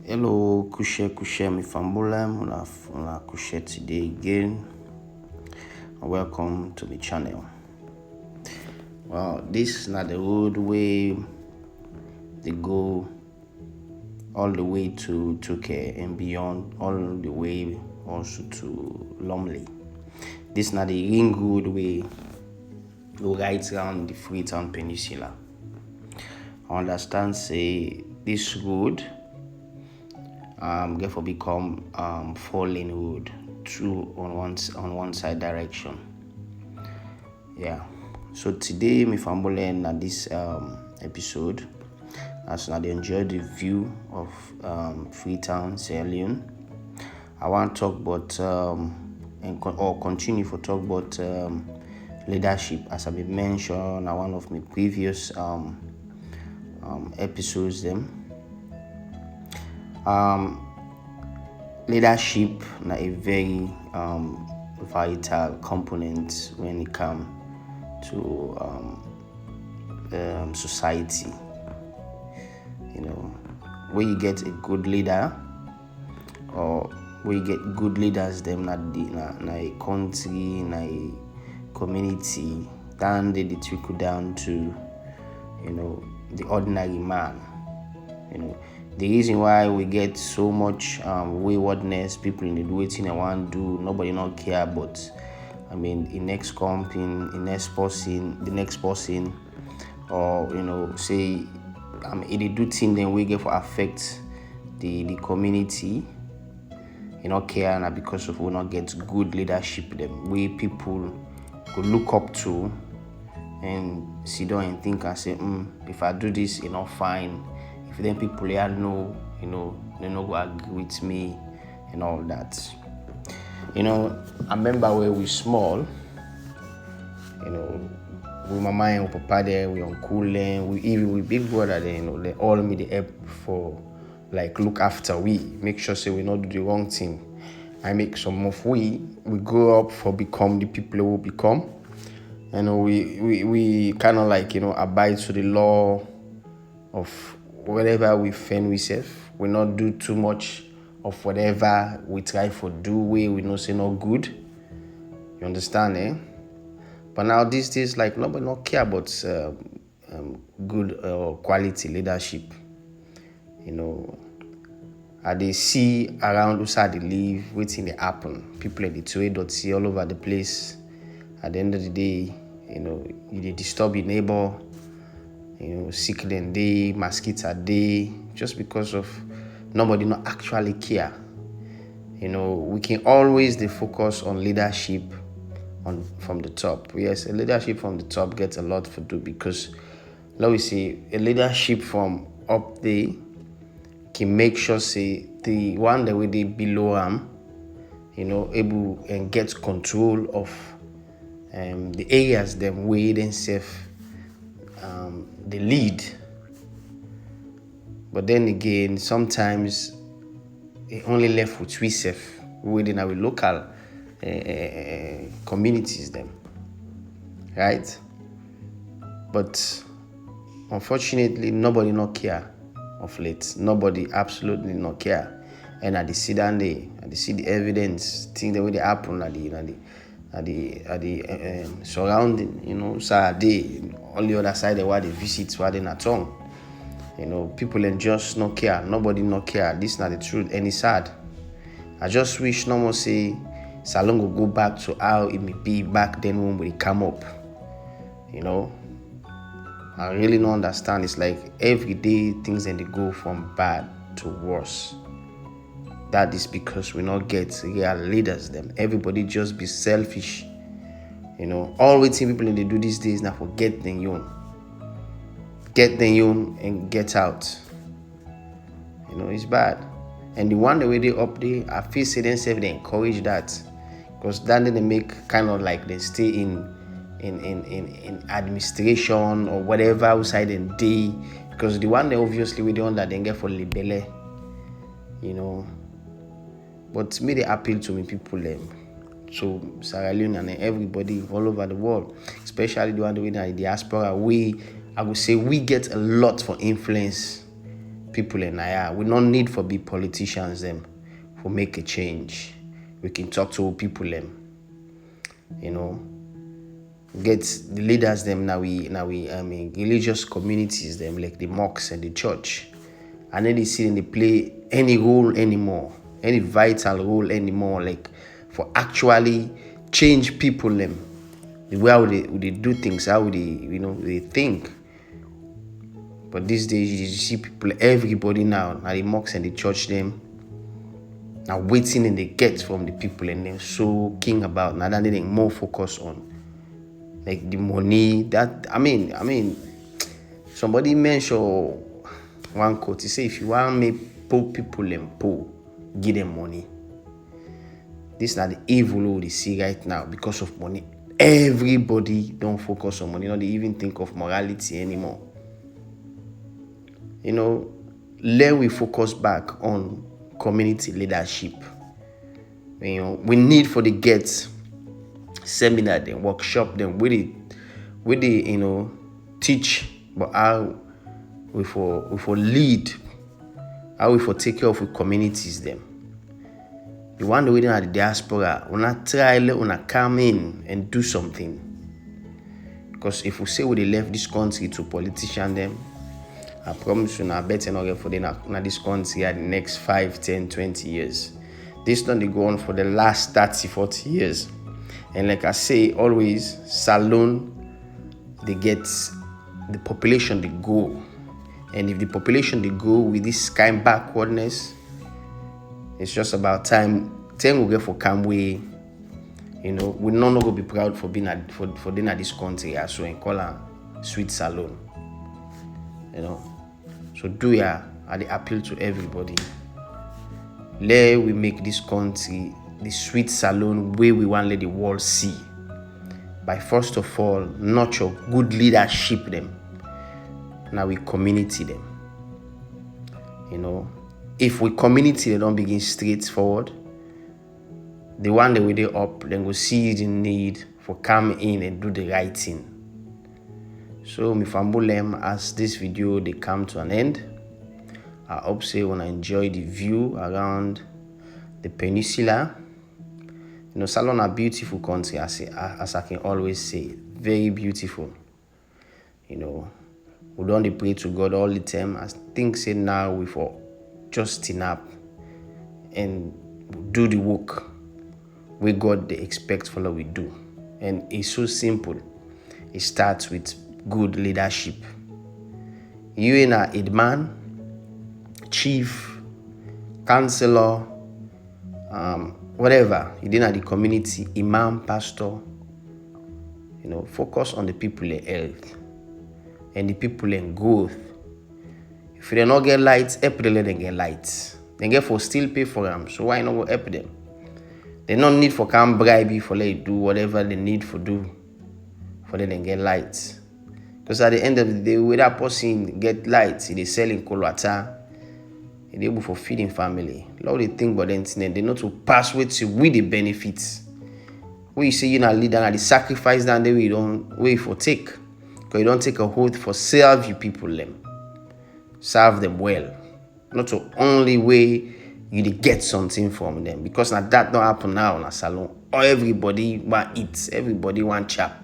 Hello, kushe mi fambulem, una kushe today again. Welcome to the channel. Well, this is not the road way they go all the way to Tuke and beyond, all the way also to Lumley. This is not the ring road way go right around the Freetown Peninsula. I understand say this road therefore become 4-lane road, two on one side direction. Yeah. So today me family at this episode, as I enjoy the view of Freetown, Leone, I want to talk about continue to talk about leadership, as I mentioned on one of my previous episodes. Leadership is a very vital component when it comes to society. When you get a good leader, or when you get good leaders, them na a country, na a community, then they trickle down to the ordinary man. The reason why we get so much waywardness, people in the waiting they want to do, nobody not care, but the next company, the next person, or say if they do things then we get for affect the community, not care, and because of we not get good leadership, them we people could look up to and sit down and think and say, if I do this, not fine. If then people here know, they not go agree with me and all that. I remember when we small, with my mama and papa there, we uncle them, we even with big brother there, they all me the help for look after we, make sure say we not do the wrong thing. I make some of we grow up for become the people who become. We kind of abide to the law of whatever we find ourselves. We not do too much of whatever we try for do we know say not good. You understand, eh? But now these days, nobody not care about good quality leadership. They see around outside they live, waiting they happen. People in the trade see all over the place. At the end of the day, you disturb your neighbor. Sick then day, mosquitoes day, just because of nobody not actually care. We can always focus on leadership from the top. Yes, a leadership from the top gets a lot to do, because let me see, a leadership from up there can make sure say the one that we did below him, able and get control of the areas them way themselves the lead. But then again, sometimes it only left with we self within our local communities them, right? But unfortunately, nobody not care of late. Nobody absolutely not care. And at the see down there, at the see the evidence, things that will happen at the surrounding, Saturday, on the other side where they visit, where they not on. People and just not care. Nobody not care. This is not the truth. And it's sad. I just wish no more say Salon will go back to how it may be back then when we come up. I really don't understand. It's like every day things and they go from bad to worse. That is because we not get real leaders. Them everybody just be selfish. All waiting people in they do these days now for get them own and get out. It's bad. And the one the way they up there, I feel say themselves they encourage that, because then they make kind of they stay in administration or whatever outside and day, because the one they obviously we don't that they get for libele. But me they appeal to me people to Sierra Leone and everybody all over the world, especially the one in the diaspora. I would say we get a lot for influence people in Naya. We don't need for be politicians them for make a change. We can talk to people them. Get the leaders them now we religious communities them like the mosques and the church. And then they see they play any role anymore, any vital role anymore, like for actually change people them. The way how they do things, how they think. But these days you see people, everybody now the mosques and the church them now waiting and they get from the people and they're so keen about now that they more focus on like the money that I mean somebody mentioned one quote. He say if you want me poor people and poor, give them money. This is not the evil we see right now because of money. Everybody don't focus on money, not they even think of morality anymore. Let we focus back on community leadership. We need for the get seminar them, workshop them, with the teach, but how we for lead, how we for take care of the communities them. The one within the diaspora, we not try to come in and do something. Because if we say we left this country to politicians them, I promise you, I better not get for them in this country at the next 5, 10, 20 years. This don't go on for the last 30, 40 years. And like I say, always, Salone, they get the population, they go. And if the population, they go with this kind of backwardness, it's just about time will get for Camway. We're not going to be proud for being at this country as well and call her Sweet Salone. So I appeal to everybody. Let we make this country the Sweet Salone way we want to let the world see. By first of all, nurture good leadership them. Now we community them. If we community they don't begin straightforward, the one that we they up, then we see the need for come in and do the right thing. So me fambulem as this video they come to an end. I hope say when I enjoy the view around the peninsula. Salone a beautiful country as I can always say. Very beautiful. We don't pray to God all the time. I think say now we for just stand up and do the work we God they expect for what we do. And it's so simple. It starts with good leadership. You in a headman, chief, counselor, whatever, you didn't the community, imam, pastor, focus on the people in health and the people in growth. If they don't get lights, help them let them get lights. They get for still pay for them, so why not go help them? They don't need for come bribe for they do whatever they need for do for them get lights. Because at the end of the day, with that person get lights, they selling colata, they able for feeding family. Lord, they think about them, they know to pass with the benefits. When you say you're not leader, the sacrifice that day we don't wait for take. Because you don't take a hold for serve you people them. Serve them well. Not the only way you get something from them. Because now that don't happen now in a salon. Or everybody want eat. Everybody want chap.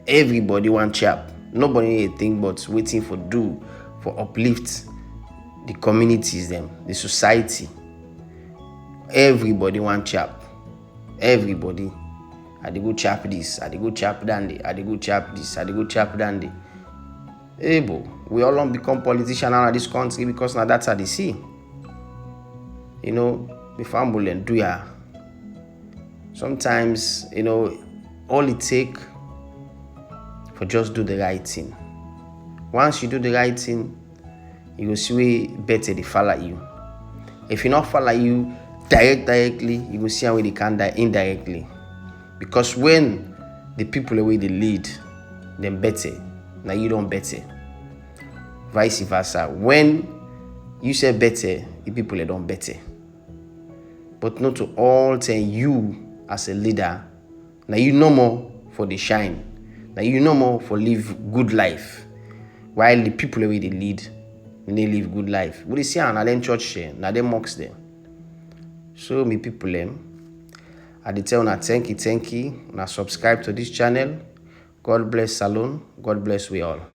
Everybody want chap. Nobody think but waiting for do for uplift the communities them, the society. Everybody want chap. Everybody. I dey go chap this, I dey go chap dandy, I dey go chap this, I dey go chap dandy. We all don't become politicians now in this country because now that's how they see. Before I'm do ya. Sometimes, all it take for just do the right thing. Once you do the right thing, you will see way better they follow you. If you not follow you directly, you will see how they can die indirectly. Because when the people the way they lead, them better. Now you don't better. Vice versa. When you say better, the people they don't better. But not to all tell you as a leader. Now you no more for the shine. Now you no more for live good life. While the people the way they lead, they live good life. We see na them church share, na them mocks them. So me people I dey tell una thank you. Now subscribe to this channel. God bless Salon. God bless we all.